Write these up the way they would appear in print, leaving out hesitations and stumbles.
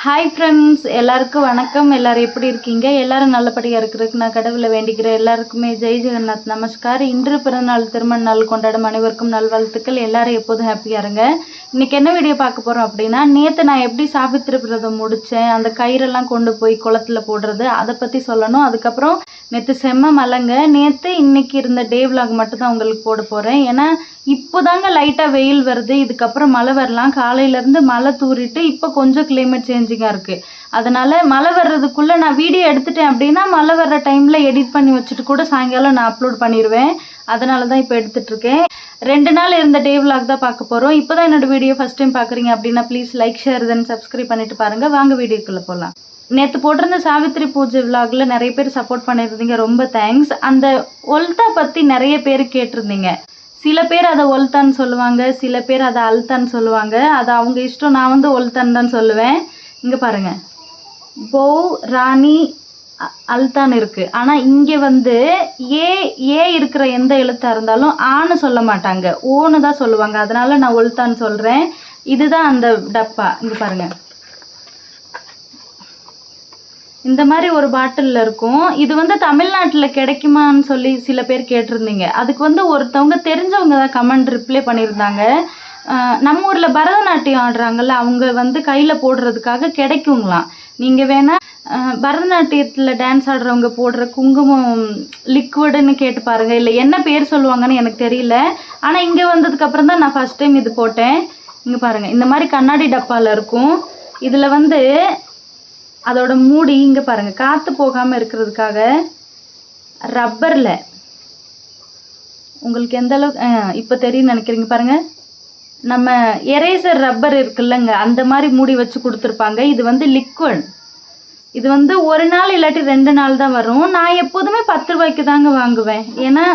Hi friends, எல்லாருக்கும் வணக்கம். எல்லாரும் எப்படி இருக்கீங்க? எல்லாரும் நல்லபடியாக இருக்கிறதுக்கு நான் கடவுளை வேண்டிக்கிறேன். எல்லாருக்குமே ஜெய் ஜெகநாத் நமஸ்கார். இன்று பிறந்தநாள் திருமண நாள் கொண்டாடும் அனைவருக்கும் நல்வாழ்த்துக்கள். எல்லாரும் எப்போதும் ஹாப்பியாக இருங்க. இன்றைக்கி என்ன வீடியோ பார்க்க போகிறோம் அப்படின்னா, நேற்று நான் எப்படி சாவித்திரி விரதம் முடித்தேன், அந்த கயிறெல்லாம் கொண்டு போய் குளத்தில் போடுறது, அதை பற்றி சொல்லணும். அதுக்கப்புறம் நேற்று செம்ம மழைங்க. நேற்று இன்னைக்கு இருந்த டே விலாக் மட்டும் தான் உங்களுக்கு போட போகிறேன். ஏன்னா இப்போதாங்க லைட்டாக வெயில் வருது, இதுக்கப்புறம் மழை வரலாம். காலையிலேருந்து மழை தூரிட்டு இப்போ கொஞ்சம் கிளைமேட் சேஞ்சிங்காக இருக்குது. அதனால் மழை வர்றதுக்குள்ளே நான் வீடியோ எடுத்துட்டேன் அப்படின்னா மழை வர்ற டைமில் எடிட் பண்ணி வச்சுட்டு கூட சாயங்காலம் நான் அப்லோட் பண்ணிடுவேன். அதனால தான் இப்போ எடுத்துட்ருக்கேன். 2 நாள் இருந்த டே விலாக் தான் பார்க்க போகிறோம். இப்போ தான் என்னோடய வீடியோ ஃபஸ்ட் டைம் பார்க்குறீங்க அப்படின்னா please like, share, then subscribe பண்ணிட்டு பாருங்கள். வாங்க வீடியோக்குள்ளே போகலாம். நேற்று போட்டிருந்த சாவித்திரி பூஜை விலாகில் நிறைய பேர் சப்போர்ட் பண்ணியிருந்தீங்க, ரொம்ப தேங்க்ஸ். அந்த ஒல்தா பற்றி நிறைய பேர் கேட்டிருந்தீங்க. சில பேர் அதை ஒல்தான்னு சொல்லுவாங்க, சில பேர் அதை அல்தான்னு சொல்லுவாங்க. அது அவங்க இஷ்டம். நான் வந்து ஒல்தான் தான் சொல்லுவேன். இங்கே பாருங்கள், போ ராணி அல்தான் இருக்குது. ஆனால் இங்கே வந்து ஏ இருக்கிற எந்த எழுத்தாக இருந்தாலும் ஆன்னு சொல்ல மாட்டாங்க, ஓன்னு தான் சொல்லுவாங்க. அதனால் நான் ஒல்தான்னு சொல்கிறேன். இதுதான் அந்த டப்பா. இங்கே பாருங்கள், இந்த மாதிரி ஒரு பாட்டிலில் இருக்கும். இது வந்து தமிழ்நாட்டில் கிடைக்குமான்னு சொல்லி சில பேர் கேட்டிருந்தீங்க. அதுக்கு வந்து ஒருத்தவங்க தெரிஞ்சவங்க தான் கமெண்ட் ரிப்ளை பண்ணியிருந்தாங்க. நம்ம ஊரில் பரதநாட்டியம் ஆடுறாங்கல்ல, அவங்க வந்து கையில் போடுறதுக்காக கிடைக்குங்களாம். நீங்கள் வேணால் பரதநாட்டியத்தில் டான்ஸ் ஆடுறவங்க போடுற குங்குமம் லிக்விடுன்னு கேட்டு பாருங்கள். இல்லை என்ன பேர் சொல்லுவாங்கன்னு எனக்கு தெரியல. ஆனால் இங்கே வந்ததுக்கப்புறம் தான் நான் ஃபஸ்ட் டைம் இது போட்டேன். இங்கே பாருங்கள், இந்த மாதிரி கண்ணாடி டப்பாவில் இருக்கும். இதில் வந்து அதோட மூடி இங்கே பாருங்கள், காற்று போகாமல் இருக்கிறதுக்காக ரப்பரில், உங்களுக்கு எந்த அளவுக்கு இப்போ தெரியும் நினைக்கிறீங்க பாருங்கள், நம்ம எரேசர் ரப்பர் இருக்குல்லங்க, அந்த மாதிரி மூடி வச்சு கொடுத்துருப்பாங்க. இது வந்து லிக்விட். இது வந்து 1 நாள் இல்லாட்டி 2 நாள் தான் வரும். நான் எப்போதுமே 10 ரூபாய்க்கு தாங்க வாங்குவேன். ஏன்னா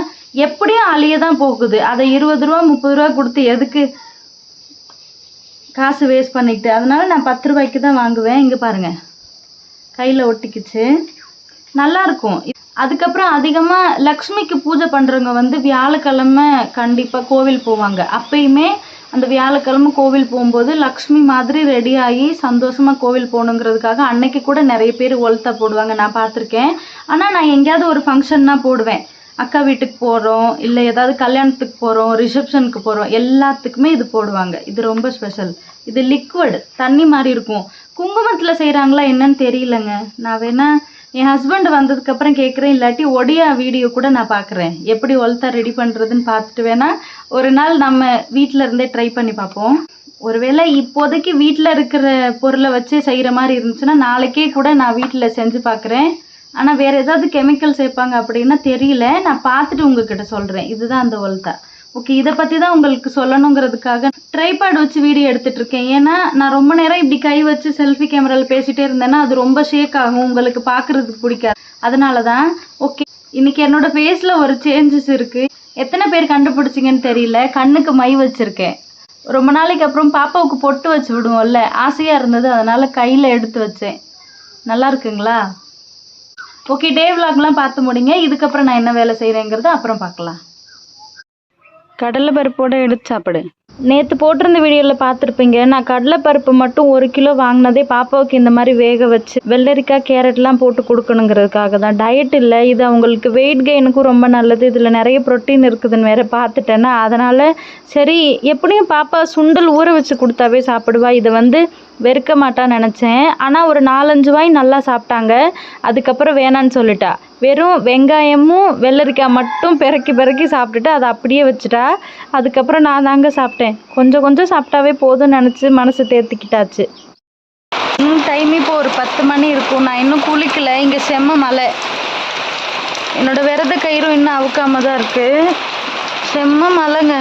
எப்படியும் அழிய தான் போகுது. அதை 20 ரூபா 30 ரூபா கொடுத்து எதுக்கு காசு வேஸ்ட் பண்ணிக்கிட்டு, அதனால நான் 10 ரூபாய்க்கு தான் வாங்குவேன். இங்கே பாருங்கள், கையில் ஒட்டிக்கிச்சு, நல்லாயிருக்கும். அதுக்கப்புறம் அதிகமாக லக்ஷ்மிக்கு பூஜை பண்ணுறவங்க வந்து வியாழக்கிழமை கண்டிப்பாக கோவில் போவாங்க. அப்பயுமே அந்த வியாழக்கிழமை கோவில் போகும்போது லக்ஷ்மி மாதிரி ரெடி ஆகி சந்தோஷமாக கோவில் போகணுங்கிறதுக்காக அன்னைக்கு கூட நிறைய பேர் ஒல்தா போடுவாங்க, நான் பார்த்துருக்கேன். ஆனால் நான் எங்கேயாவது ஒரு ஃபங்க்ஷன்னா போடுவேன். அக்கா வீட்டுக்கு போகிறோம், இல்லை ஏதாவது கல்யாணத்துக்கு போகிறோம், ரிசப்ஷனுக்கு போகிறோம், எல்லாத்துக்குமே இது போடுவாங்க. இது ரொம்ப ஸ்பெஷல். இது லிக்விட், தண்ணி மாதிரி இருக்கும். குங்குமத்தில் செய்கிறாங்களா என்னன்னு தெரியலங்க. நான் வேணா என் ஹஸ்பண்ட் வந்ததுக்கப்புறம் கேட்குறேன், இல்லாட்டி ஒடியா வீடியோ கூட நான் பார்க்குறேன், எப்படி ஒல்தா ரெடி பண்ணுறதுன்னு பார்த்துட்டு வேணா ஒரு நாள் நம்ம வீட்டில் இருந்தே ட்ரை பண்ணி பார்ப்போம். ஒருவேளை இப்போதைக்கு வீட்டில் இருக்கிற பொருளை வச்சு செய்கிற மாதிரி இருந்துச்சுன்னா நாளைக்கே கூட நான் வீட்டில் செஞ்சு பார்க்குறேன். ஆனால் வேறு ஏதாவது கெமிக்கல் சேர்ப்பாங்க அப்படின்னா தெரியல, நான் பார்த்துட்டு உங்ககிட்ட சொல்கிறேன். இதுதான் அந்த ஒல்தா. ஓகே, இதை பற்றி தான் உங்களுக்கு சொல்லணுங்கிறதுக்காக ட்ரைபாட் வச்சு வீடியோ எடுத்துகிட்டு இருக்கேன். ஏன்னா நான் ரொம்ப நேரம் இப்படி கை வச்சு செல்ஃபி கேமராவில் பேசிகிட்டே இருந்தேன்னா அது ரொம்ப ஷேக் ஆகும், உங்களுக்கு பார்க்குறதுக்கு பிடிக்காது. அதனால தான். ஓகே, இன்றைக்கி என்னோடய ஃபேஸில் ஒரு சேஞ்சஸ் இருக்குது. எத்தனை பேர் கண்டுபிடிச்சிங்கன்னு தெரியல, கண்ணுக்கு மை வச்சுருக்கேன். ரொம்ப நாளைக்கு அப்புறம் பாப்பாவுக்கு பொட்டு வச்சு விடுவோம்ல, ஆசையாக இருந்தது, அதனால் கையில் எடுத்து வச்சேன். நல்லா இருக்குங்களா? ஓகே, டே விலாக்லாம் பார்த்து முடிங்க. இதுக்கப்புறம் நான் என்ன வேலை செய்கிறேங்கிறத அப்புறம் பார்க்கலாம். கடலை பருப்போடு எடுத்து சாப்பிடு. நேற்று போட்டிருந்த வீடியோவில் பார்த்துருப்பீங்க, நான் கடலைப்பருப்பு மட்டும் 1 கிலோ வாங்கினதே பாப்பாவுக்கு இந்த மாதிரி வேக வச்சு வெள்ளரிக்காய் கேரட்லாம் போட்டு கொடுக்கணுங்கிறதுக்காக தான். டயட் இல்லை, இது அவங்களுக்கு வெயிட் கெயினுக்கும் ரொம்ப நல்லது. இதில் நிறைய ப்ரோட்டீன் இருக்குதுன்னு வேறு பார்த்துட்டேன்னா, அதனால் சரி எப்படியும் பாப்பா சுண்டல் ஊற வச்சு கொடுத்தாவே சாப்பிடுவா, இதை வந்து வெறுக்க மாட்டான்னு நினச்சேன். ஆனால் ஒரு 4-5 வாய் நல்லா சாப்பிட்டாங்க. அதுக்கப்புறம் வேணான்னு சொல்லிட்டா. வெறும் வெங்காயமும் வெள்ளரிக்காய் மட்டும் பெருக்கி சாப்பிட்டுட்டு அதை அப்படியே வச்சுட்டா. அதுக்கப்புறம் நான் தாங்க சாப்பிட்டேன். கொஞ்சம் கொஞ்சம் சாப்பிட்டாவே போதும்னு நினச்சி மனசு தேர்த்திக்கிட்டாச்சு. டைம் இப்போ ஒரு 10 மணி இருக்கும். நான் இன்னும் குளிக்கலை. இங்கே செம்ம மழை. என்னோடய விரத கயிறும் இன்னும் அவுக்காம தான் இருக்குது. செம்ம மழைங்க.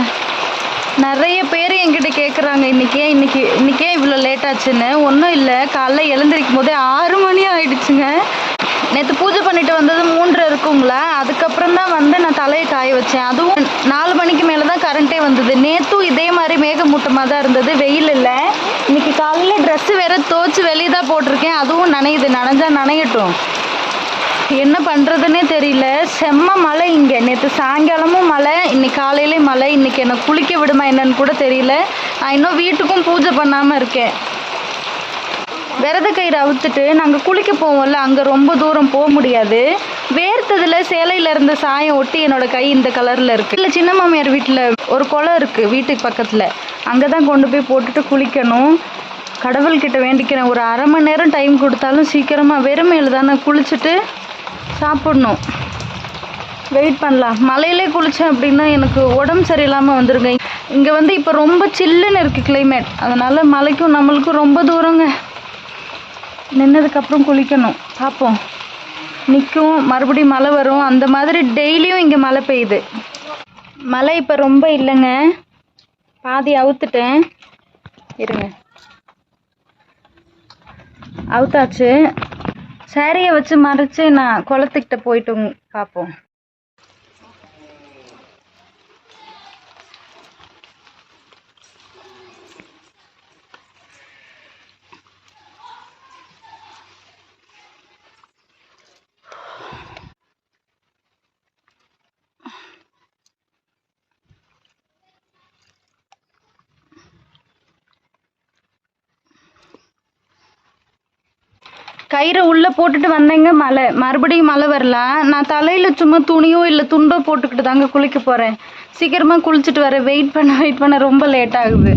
நிறைய பேர் என்கிட்ட கேட்குறாங்க, இன்றைக்கே இவ்வளோ லேட் ஆச்சுன்னு. ஒன்றும் இல்லை, காலைல எழுந்திரிக்கும் போதே 6 மணி ஆகிடுச்சுங்க. நேற்று பூஜை பண்ணிட்டு வந்தது 3:30 இருக்குங்களா. அதுக்கப்புறம் தான் வந்து நான் தலையை காய வச்சேன். அதுவும் 4 மணிக்கு மேலே தான் கரண்ட்டே வந்தது. நேற்றும் இதே மாதிரி மேகமூட்டமாக தான் இருந்தது, வெயில் இல்லை. இன்றைக்கி காலையில் ட்ரெஸ்ஸு வேறு துவச்சி வெளியே தான் போட்டிருக்கேன், அதுவும் நனையுது. நனைஞ்சா நனையட்டும், என்ன பண்ணுறதுன்னே தெரியல. செம்ம மழை இங்கே. நேற்று சாயங்காலமும் மழை, இன்னைக்கு காலையிலே மழை. இன்றைக்கி என்னை குளிக்க விடுமா என்னன்னு கூட தெரியல. நான் இன்னும் வீட்டுக்கும் பூஜை பண்ணாமல் இருக்கேன். விரத கயிறு அவுத்துட்டு நாங்கள் குளிக்க போவோம்ல, அங்கே ரொம்ப தூரம் போக முடியாது. வேர்த்ததில் சேலையில் இருந்த சாயம் ஒட்டி என்னோடய கை இந்த கலரில் இருக்குது. இல்லை, சின்ன மாமியார் வீட்டில் ஒரு குளம் இருக்குது வீட்டுக்கு பக்கத்தில், அங்கே தான் கொண்டு போய் போட்டுட்டு குளிக்கணும். கடவுள்கிட்ட வேண்டிக்கிறேன், ஒரு அரை மணி நேரம் டைம் கொடுத்தாலும் சீக்கிரமாக வெறுமையில் தானே குளிச்சுட்டு சாப்பிட்ணும். வெயிட் பண்ணலாம். மலையிலே குளித்தேன் அப்படின்னா எனக்கு உடம்பு சரியில்லாமல் வந்துருங்க. இங்கே வந்து இப்போ ரொம்ப சில்லுன்னு இருக்குது கிளைமேட், அதனால் மலைக்கும் நம்மளுக்கும் ரொம்ப தூரங்க. நின்னதுக்கப்புறம் குளிக்கணும். பார்ப்போம், நிற்கும் மறுபடியும் மழை வரும், அந்த மாதிரி டெய்லியும் இங்கே மழை பெய்யுது. மழை இப்போ ரொம்ப இல்லைங்க, பாதி அவுத்துட்டேன். இருங்க, அவுத்தாச்சு. சாரியை வச்சு மறைச்சு நான் குளத்துக்கிட்ட போயிட்டு பார்ப்போம். கயிறை உள்ளே போட்டுட்டு வந்தேங்க, மழை மறுபடியும் மழை வரலாம். நான் தலையில் சும்மா துணியோ இல்லை துண்டோ போட்டுக்கிட்டு தாங்க குளிக்க போகிறேன். சீக்கிரமாக குளிச்சுட்டு வரேன். வெயிட் பண்ண ரொம்ப லேட் ஆகுது.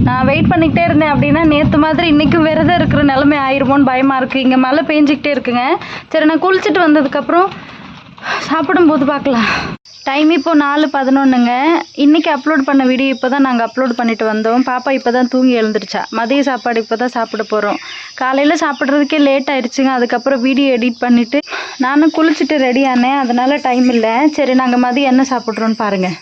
நான் வெயிட் பண்ணிக்கிட்டே இருந்தேன் அப்படின்னா நேற்று மாதிரி இன்றைக்கும் விரதம் இருக்கிற நிலைமை ஆயிருமோன்னு பயமாக இருக்குது. இங்கே மழை பெஞ்சிக்கிட்டே இருக்குங்க. சரி, நான் குளிச்சுட்டு வந்ததுக்கப்புறம் சாப்பிடும்போது பார்க்கலாம். டைம் இப்போ 4:11ங்க. இன்றைக்கி அப்லோட் பண்ண வீடியோ இப்போ தான் நாங்கள் அப்லோட் பண்ணிட்டு வந்தோம். பாப்பா இப்போ தான் தூங்கி எழுந்திரிச்சா. மதிய சாப்பாடு இப்போ தான் சாப்பிட போகிறோம். காலையில் சாப்பிட்றதுக்கே லேட் ஆயிடுச்சுங்க. அதுக்கப்புறம் வீடியோ எடிட் பண்ணிவிட்டு நானும் குளிச்சுட்டு ரெடி ஆனேன், அதனால் டைம் இல்லை. சரி, நாங்கள் மதியம் என்ன சாப்பிட்றோன்னு பாருங்கள்.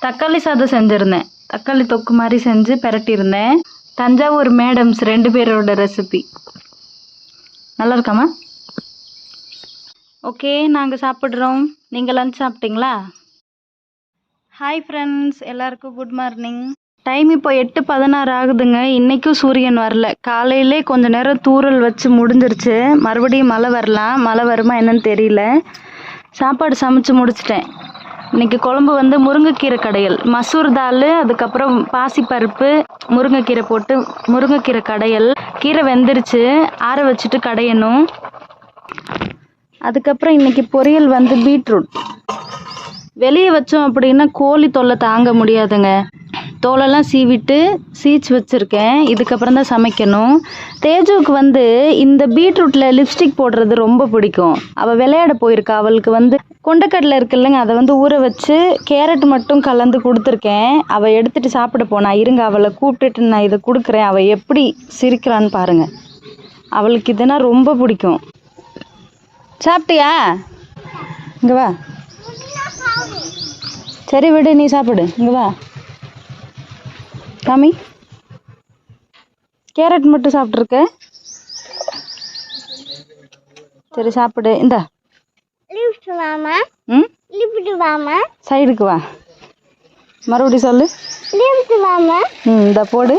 தக்காளி சாதம் செஞ்சுருந்தேன், தக்காளி தொக்கு மாதிரி செஞ்சு பிரட்டியிருந்தேன். தஞ்சாவூர் மேடம்ஸ் 2 பேரோட ரெசிபி. நல்லா இருக்காமா? ஓகே, நாங்கள் சாப்பிட்றோம். நீங்கள் லஞ்ச் சாப்பிட்டீங்களா? ஹாய் ஃப்ரெண்ட்ஸ், எல்லாருக்கும் குட் மார்னிங். டைம் இப்போ 8:16 ஆகுதுங்க. இன்றைக்கும் சூரியன் வரல. காலையிலே கொஞ்சம் நேரம் தூறல் வச்சு முடிஞ்சிருச்சு. மறுபடியும் மழை வரலாம். மழை வருமா என்னன்னு தெரியல. சாப்பாடு சமைச்சு முடிச்சிட்டேன். இன்றைக்கி குழம்பு வந்து முருங்கைக்கீரை கடையல், மசூர் தால், அதுக்கப்புறம் பாசிப்பருப்பு, முருங்கைக்கீரை போட்டு முருங்கைக்கீரை கடையல். கீரை வெந்துருச்சு, ஆற வச்சுட்டு கடையணும். அதுக்கப்புறம் இன்றைக்கி பொரியல் வந்து பீட்ரூட். வெளியே வச்சோம் அப்படின்னா கோழி தொல்லை தாங்க முடியாதுங்க. தோலெல்லாம் சீவிட்டு சீச்சு வச்சுருக்கேன். இதுக்கப்புறம் தான் சமைக்கணும். தேஜுவுக்கு வந்து இந்த பீட்ரூட்டில் லிப்ஸ்டிக் போடுறது ரொம்ப பிடிக்கும். அவள் விளையாட போயிருக்கா. அவளுக்கு வந்து கொண்டக்கடலை இருக்குல்லங்க, அதை வந்து ஊற வச்சு கேரட் மட்டும் கலந்து கொடுத்துருக்கேன். அவள் எடுத்துகிட்டு சாப்பிட போனா. இருங்க, அவளை கூப்பிட்டுட்டு நான் இதை கொடுக்குறேன். அவள் எப்படி சிரிக்கிறான்னு பாருங்கள். அவளுக்கு இதுனா ரொம்ப பிடிக்கும். சாப்பிட்டியா? இங்கே வா. சரி விடு, நீ சாப்பிடு. இங்கே வா காமி. கேரட் மட்டும் சாப்பிட்ருக்க. சரி சாப்பிடு. இந்தா சைடுக்கு வா. மறுபடியும் சொல்லு. இந்த போடு.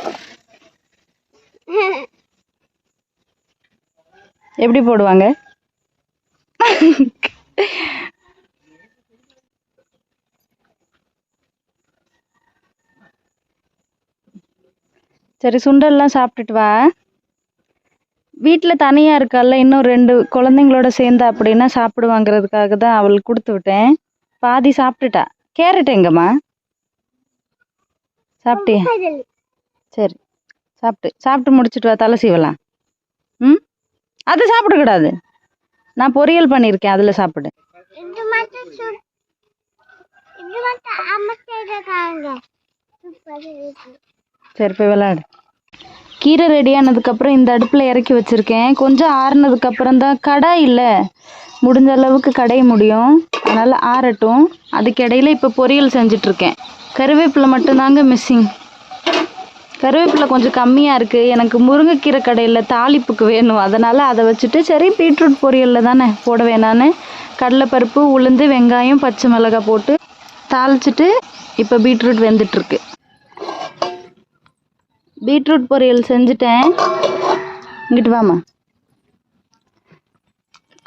எப்படி போடுவாங்க? சரி, சுண்டல்லாம் சாப்பிட்டுட்டு வா. வீட்டில் தனியாக இருக்கால, இன்னும் 2 குழந்தைங்களோட சேர்ந்தா அப்படின்னா சாப்பிடுவாங்கிறதுக்காக தான் அவளுக்கு கொடுத்து விட்டேன். பாதி சாப்பிட்டுட்டா. கேரட் எங்கம்மா? சாப்பிட்டியா? சரி, சாப்பிட்டு முடிச்சுட்டு வா, தலை சீவலாம். அது சாப்பிடக்கூடாது. நான் பொரியல் பண்ணியிருக்கேன், அதில் சாப்பிடு. சரி, போய் விளையாடு. கீரை ரெடியானதுக்கப்புறம் இந்த அடுப்பில் இறக்கி வச்சுருக்கேன். கொஞ்சம் ஆறுனதுக்கப்புறம் தான் கடாய் இல்லை, முடிஞ்ச அளவுக்கு கடைய முடியும், அதனால் ஆறட்டும். அதுக்கு இடையில இப்போ பொரியல் செஞ்சிட்ருக்கேன். கருவேப்பிலை மட்டும்தாங்க மிஸ்ஸிங். கருவேப்பிலை கொஞ்சம் கம்மியாக இருக்குது. எனக்கு முருங்கைக்கீரை கடையில் தாளிப்புக்கு வேணும், அதனால் அதை வச்சுட்டு சரி பீட்ரூட் பொரியலில் தானே போட வேணான்னு கடலைப்பருப்பு, உளுந்து, வெங்காயம், பச்சை மிளகாய் போட்டு தாளிச்சிட்டு இப்போ பீட்ரூட் வெந்துட்டுருக்கு. பீட்ரூட் பொரியல் செஞ்சுட்டேன். இங்கிட்டு வாமா.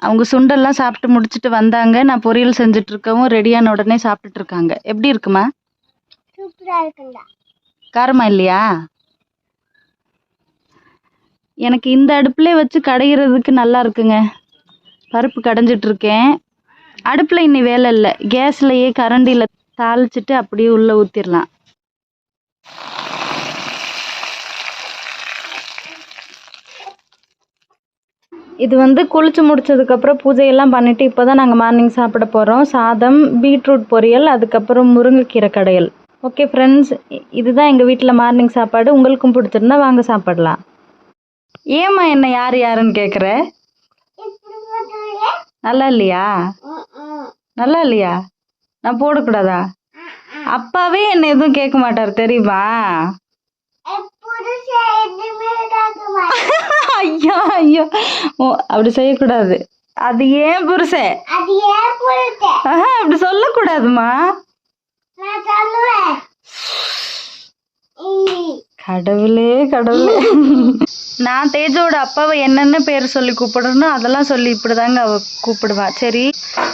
அவங்க சுண்டெல்லாம் சாப்பிட்டு முடிச்சுட்டு வந்தாங்க. நான் பொரியல் செஞ்சுட்ருக்கவும் ரெடியான உடனே சாப்பிட்டுட்டு இருக்காங்க. எப்படி இருக்குமா? சூப்பராக இருக்குங்க. காரமா இல்லையா? எனக்கு இந்த அடுப்புலேயே வச்சு கடைகிறதுக்கு நல்லா இருக்குங்க. பருப்பு கடைஞ்சிட்ருக்கேன். அடுப்பில் இன்னி வேலை இல்லை, கேஸ்லையே கரண்டியில் தாளிச்சிட்டு அப்படியே உள்ளே ஊற்றிடலாம். இது வந்து குளிச்சு முடிச்சதுக்கப்புறம் பூஜையெல்லாம் பண்ணிவிட்டு இப்போ தான் நாங்கள் மார்னிங் சாப்பிட போகிறோம். சாதம், பீட்ரூட் பொரியல், அதுக்கப்புறம் முருங்கைக்கீரை கடையல். ஓகே ஃப்ரெண்ட்ஸ், இதுதான் எங்கள் வீட்டில் மார்னிங் சாப்பாடு. உங்களுக்கும் பிடிச்சிருந்தா வாங்க சாப்பிடலாம். ஏம்மா என்ன யார் யாருன்னு கேட்குற? நல்லா இல்லையா? நல்லா இல்லையா? நான் போடக்கூடாதா? அப்பாவே என்ன எதுவும் கேட்க மாட்டார் தெரியுமா? ஐயோ ஐயோ, ஓ அப்படி செய்யக்கூடாது. அது ஏன் புருஷன்? அப்படி சொல்லக்கூடாதுமா. கடவுளே கடவுளே. நான் தேஜோட அப்பாவை என்னென்ன பேர் சொல்லி கூப்பிடணும் அதெல்லாம் சொல்லி இப்படிதாங்க அவ கூப்பிடுவா. சரி,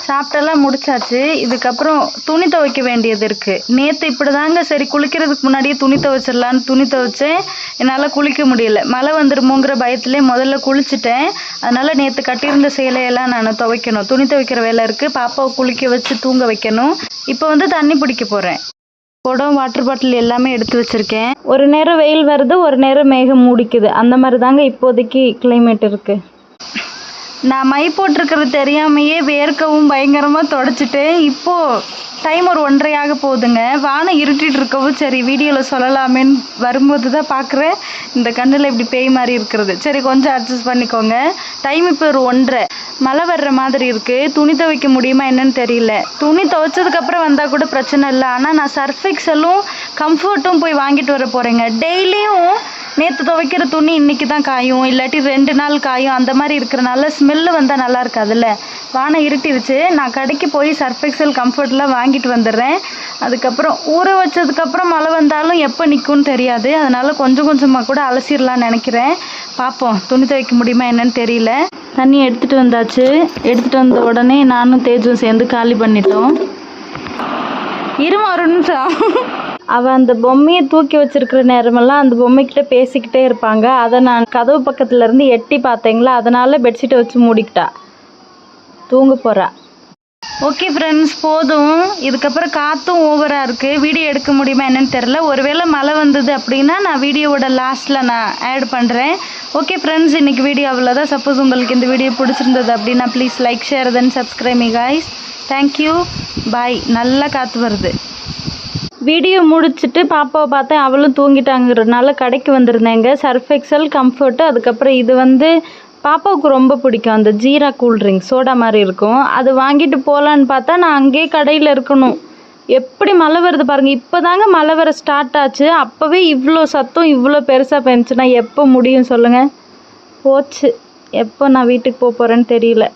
சாப்பிட்டெல்லாம் முடிச்சாச்சு. இதுக்கப்புறம் துணி துவைக்க வேண்டியது இருக்கு. நேற்று இப்படிதாங்க சரி குளிக்கிறதுக்கு முன்னாடியே துணி துவைச்சிடலான்னு துணி துவைச்சேன். என்னால் குளிக்க முடியல, மழை வந்துருமோங்கிற பயத்திலே முதல்ல குளிச்சுட்டேன். அதனால நேற்று கட்டியிருந்த சேலையெல்லாம் நான் துவைக்கணும். துணி துவைக்கிற வேலை இருக்கு. பாப்பாவை குளிக்க வச்சு தூங்க வைக்கணும். இப்போ வந்து தண்ணி பிடிக்க போறேன். குடம், வாட்டர் பாட்டில் எல்லாமே எடுத்து வச்சுருக்கேன். ஒரு நேரம் வெயில் வருது, ஒரு நேரம் மேகம் மூடிக்குது. அந்த மாதிரி தாங்க இப்போதைக்கு கிளைமேட் இருக்குது. நான் மை போட்டிருக்கிறது தெரியாமையே வேர்க்கவும் பயங்கரமாக தொடச்சிட்டேன். இப்போது டைம் ஒரு 1:30 ஆக போகுதுங்க. வானம் இருட்டிகிட்டு இருக்கவும் சரி வீடியோவில் சொல்லலாமேன்னு வரும்போது தான் பார்க்குறேன் இந்த கண்ணில் இப்படி பேய் மாதிரி இருக்கிறது. சரி கொஞ்சம் அட்ஜஸ்ட் பண்ணிக்கோங்க. டைம் இப்போ ஒரு 1:30. மழை வர்ற மாதிரி இருக்குது. துணி துவைக்க முடியுமா என்னன்னு தெரியல. துணி துவைச்சதுக்கப்புறம் வந்தால் கூட பிரச்சனை இல்லை. ஆனால் நான் சர்ஃப் எக்ஸலும் கம்ஃபர்ட்டும் போய் வாங்கிட்டு வர போகிறேங்க. டெய்லியும் நேற்று துவைக்கிற துணி இன்றைக்கி தான் காயும், இல்லாட்டி 2 நாள் காயும். அந்த மாதிரி இருக்கிறனால ஸ்மெல்லு வந்தால் நல்லா இருக்காதுல்ல. வானம் இருட்டிருச்சு. நான் கடைக்கு போய் சர்ஃப் எக்ஸல் கம்ஃபர்ட்லாம் வாங்கிட்டு வந்துடுறேன். அதுக்கப்புறம் ஊற வச்சதுக்கப்புறம் மழை வந்தாலும் எப்போ நிற்கும்னு தெரியாது. அதனால் கொஞ்சம் கொஞ்சமாக கூட அலசிடலான்னு நினைக்கிறேன். பார்ப்போம், துணி துவைக்க முடியுமா என்னன்னு தெரியல. தண்ணி எடுத்துகிட்டு வந்தாச்சு. எடுத்துகிட்டு வந்த உடனே நானும் தேஜும் சேர்ந்து காலி பண்ணிட்டோம். இருமா ஒரு நிமிஷம். அவள் அந்த பொம்மையை தூக்கி வச்சிருக்கிற நேரமெல்லாம் அந்த பொம்மைக்கிட்ட பேசிக்கிட்டே இருப்பாங்க. அதை நான் கதவு பக்கத்துலேருந்து எட்டி பார்த்தேங்களா, அதனால் பெட்ஷீட்டை வச்சு மூடிக்கிட்டா. தூங்க போகிறா. ஓகே ஃப்ரெண்ட்ஸ், போதும். இதுக்கப்புறம் காற்றும் ஓவராக இருக்குது. வீடியோ எடுக்க முடியுமா என்னன்னு தெரில. ஒருவேளை மழை வந்தது அப்படின்னா நான் வீடியோவோட லாஸ்ட்டில் நான் ஆட் பண்ணுறேன். ஓகே ஃப்ரெண்ட்ஸ், இன்றைக்கி வீடியோ அவ்வளோதான். சப்போஸ் உங்களுக்கு இந்த வீடியோ பிடிச்சிருந்தது அப்படின்னா please like, share, then subscribe me guys. Thank you, bye. நல்லா காற்று வருது. வீடியோ முடிச்சுட்டு பாப்பாவை பார்த்தேன், அவளும் தூங்கிட்டாங்கிறதுனால கடைக்கு வந்திருந்தேங்க. சர்ஃப் எக்ஸல், கம்ஃபர்ட்டு, அதுக்கப்புறம் இது வந்து பாப்பாவுக்கு ரொம்ப பிடிக்கும். அந்த ஜீரா கூல்ட்ரிங்க் சோடா மாதிரி இருக்கும். அது வாங்கிட்டு போகலான்னு பார்த்தா நான் அங்கேயே கடையில் இருக்கணும். எப்படி மழை வருது பாருங்கள். இப்போ தாங்க மழை வர ஸ்டார்ட் ஆச்சு. அப்போவே இவ்வளோ சத்தம் இவ்வளோ பெருசாக பெஞ்சுன்னா எப்போ முடியும் சொல்லுங்கள். போச்சு, எப்போ நான் வீட்டுக்கு போக போகிறேன்னு தெரியல.